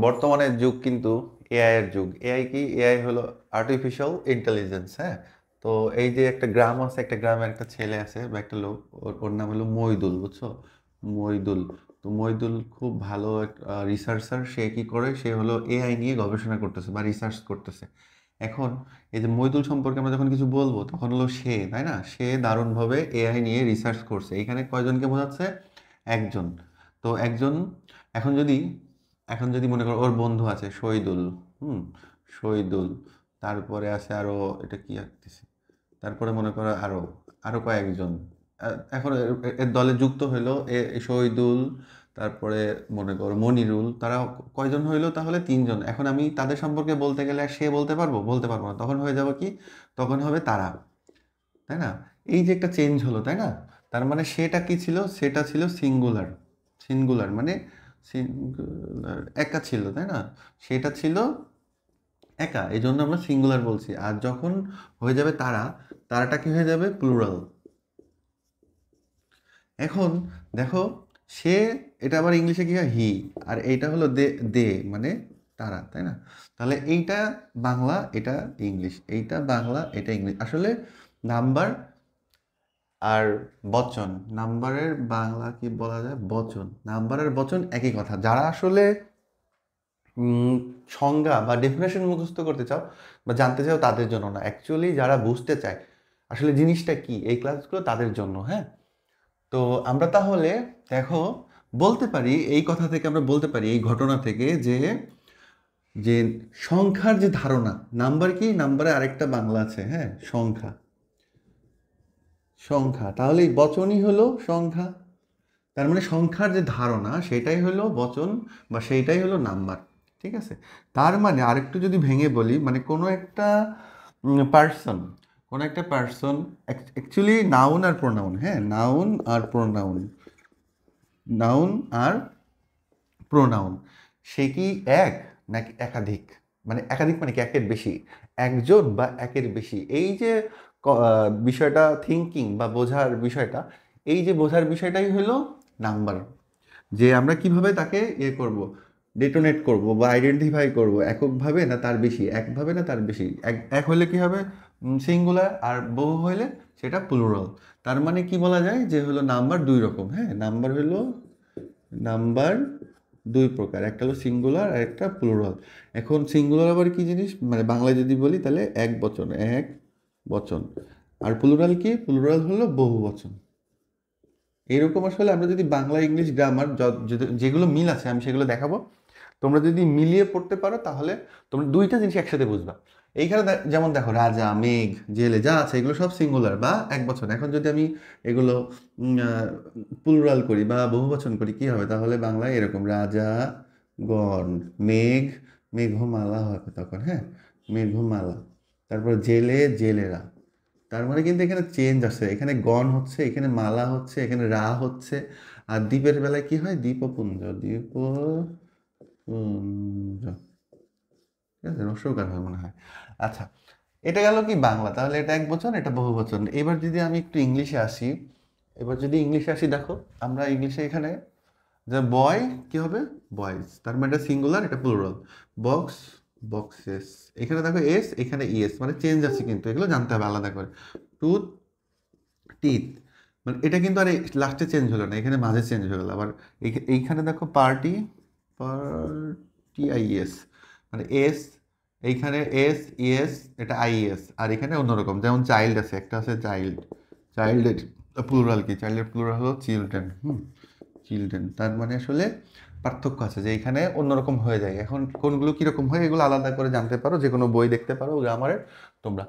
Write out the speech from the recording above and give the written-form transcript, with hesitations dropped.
বর্তমানের যুগ কিন্তু এআই এর যুগ। এআই কি? এআই হলো আর্টিফিশিয়াল ইন্টেলিজেন্স, হ্যাঁ? তো এই যে একটা গ্রাম আছে, একটা গ্রামের একটা ছেলে আছে বা একটা লোক, ওর নাম হলো মইদুল, বুঝছো? মইদুল। তো মইদুল খুব ভালো রিসার্চার। সে কি করে? সে হলো এআই নিয়ে গবেষণা করতেছে বা রিসার্চ করতেছে। এখন এই যে মইদুল সম্পর্কে আমরা যখন কিছু বলবো তখন হলো সে, তাই না? সে দারুণভাবে এআই নিয়ে রিসার্চ করছে। এখানে কয়জনকে বোঝাচ্ছে? একজন। তো একজন। এখন যদি এখন যদি মনে করো ওর বন্ধু আছে শহীদুল। হুম। শহীদুল। তারপরে আছে আরো, এটা কি আঁকতেছি, তারপরে মনে করো আরো আরো কয়েকজন। এখন এর দলে যুক্ত হইলো শহীদুল, তারপরে মনে করো মনিরুল। তারা কয়জন হইলো? তাহলে তিনজন। এখন আমি তাদের সম্পর্কে বলতে গেলে আর সে বলতে পারবো? বলতে পারবো না। তখন হয়ে যাবে কি? তখন হবে তারা, তাই না? এই যে একটা চেঞ্জ হলো, তাই না? তার মানে সেটা কি ছিল? সেটা ছিল সিঙ্গুলার। সিঙ্গুলার মানে সিঙ্গুলার একা ছিল, তাই না? সেটা ছিল একা, এই জন্য আমরা সিঙ্গুলার বলছি। আর যখন হয়ে যাবে তারা, তারাটা কি হয়ে যাবে? প্লুরাল। এখন দেখো, সে, এটা আবার ইংলিশে কি হয়? হি। আর এইটা হলো দে। দে মানে তারা, তাই না? তাহলে এইটা বাংলা, এটা ইংলিশ। এইটা বাংলা, এটা ইংলিশ। আসলে নাম্বার আর বচন, নাম্বারের বাংলা কি বলা যায়? বচন। নাম্বার আর বচন একই কথা। যারা আসলে উম, সংজ্ঞা বা ডেফিনেশন মুখস্থ করতে চাও বা জানতে চাও তাদের জন্য না, অ্যাকচুয়ালি যারা বুঝতে চায় আসলে জিনিসটা কি, এই ক্লাসগুলো তাদের জন্য, হ্যাঁ? তো আমরা তাহলে দেখো বলতে পারি, এই কথা থেকে আমরা বলতে পারি, এই ঘটনা থেকে, যে যে সংখ্যার যে ধারণা, নাম্বার কি? নাম্বারে আরেকটা বাংলা আছে, হ্যাঁ, সংখ্যা। সংখ্যা, তাহলে এই বচনই হলো সংখ্যা। তার মানে সংখ্যার যে ধারণা সেটাই হলো বচন বা সেইটাই হলো নাম্বার। ঠিক আছে? তার মানে আরেকটু যদি ভেঙে বলি, মানে পার্সন, কোনো একটা পার্সন, অ্যাকচুয়ালি নাউন আর প্রোনাউন, হ্যাঁ, নাউন আর প্রোনাউন, নাউন আর প্রোনাউন, সে কি এক নাকি একাধিক? মানে একাধিক মানে কি? একের বেশি, একজন বা একের বেশি। এই যে বিষয়টা, থিঙ্কিং বা বোঝার বিষয়টা, এই যে বোঝার বিষয়টাই হলো নাম্বার। যে আমরা কিভাবে তাকে ইয়ে করব, ডেটোনেট করব বা আইডেন্টিফাই করব, এককভাবে না তার বেশি, একভাবে না তার বেশি। এক এক হলে কি হবে? সিঙ্গুলার। আর বহু হইলে সেটা প্লুরাল। তার মানে কি বলা যায়? যে হলো নাম্বার দুই রকম, হ্যাঁ, নাম্বার হলো, নাম্বার দুই প্রকার, একটা হলো সিঙ্গুলার আর একটা প্লুরাল। এখন সিঙ্গুলার আবার কি জিনিস? মানে বাংলায় যদি বলি তাহলে এক বচন, এক বচন। আর প্লুরাল কি? প্লুরাল হলো বহু বচন। এইরকম আসলে আমরা যদি বাংলা ইংলিশ গ্রামার যেগুলো মিল আছে আমি সেগুলো দেখাবো। তোমরা যদি মিলিয়ে পড়তে পারো তাহলে তোমরা দুইটা জিনিস একসাথে বুঝবা। এইখানে যেমন দেখো, রাজা, মেঘ, জেলে যা আছে এগুলো সব সিঙ্গুলার বা এক বচন। এখন যদি আমি এগুলো প্লুরাল করি বা বহু বচন করি কি হবে? তাহলে বাংলায় এরকম রাজা গণ, মেঘ, মেঘমালা হবে তখন, হ্যাঁ, মেঘমালা। তারপর জেলে, জেলেরা। তার মানে কিন্তু এখানে চেঞ্জ আছে, এখানে গণ হচ্ছে, এখানে মালা হচ্ছে, এখানে রা হচ্ছে। আর দ্বীপের বেলায় কি হয়? দ্বীপপুঞ্জ, দ্বীপপুঞ্জ। ঠিক আছে, রস্যকার হয় মনে হয়। আচ্ছা, এটা গেল কি বাংলা, তাহলে এটা এক বচন, এটা বহু বচন। এবার যদি আমি একটু ইংলিশে আসি, দেখো, আমরা ইংলিশে এখানে যে বয় কি হবে? বয়েজ। তার মানে এটা সিঙ্গুলার, এটা প্লুরাল। Box, boxes. এখানে দেখো এস, এখানে ইএস, মানে চেঞ্জ আছে কিন্তু, এগুলো জানতে হবে আলাদা করে। Tooth, teeth. মানে এটা কিন্তু আর লাস্টে চেঞ্জ হলো না, এখানে মাঝে চেঞ্জ হয়ে গেলো আবার। এইখানে দেখো পার্টি, পার্টি আইএস, মানে এস, এইখানে এস ইএস, এটা আইএস। আর এখানে অন্যরকম, যেমন চাইল্ড আছে, একটা আছে চাইল্ড। চাইল্ডের প্লুরাল কি? চাইল্ডের প্লুরাল হলো চিলড্রেন। চিলড্রেন। তার মানে আসলে পার্থক্য আছে, যে এখানে অন্যরকম হয়ে যায়। এখন কোনগুলো কিরকম হয় এগুলো আলাদা করে জানতে পারো, যে কোনো বই দেখতে পারো গ্রামারের তোমরা।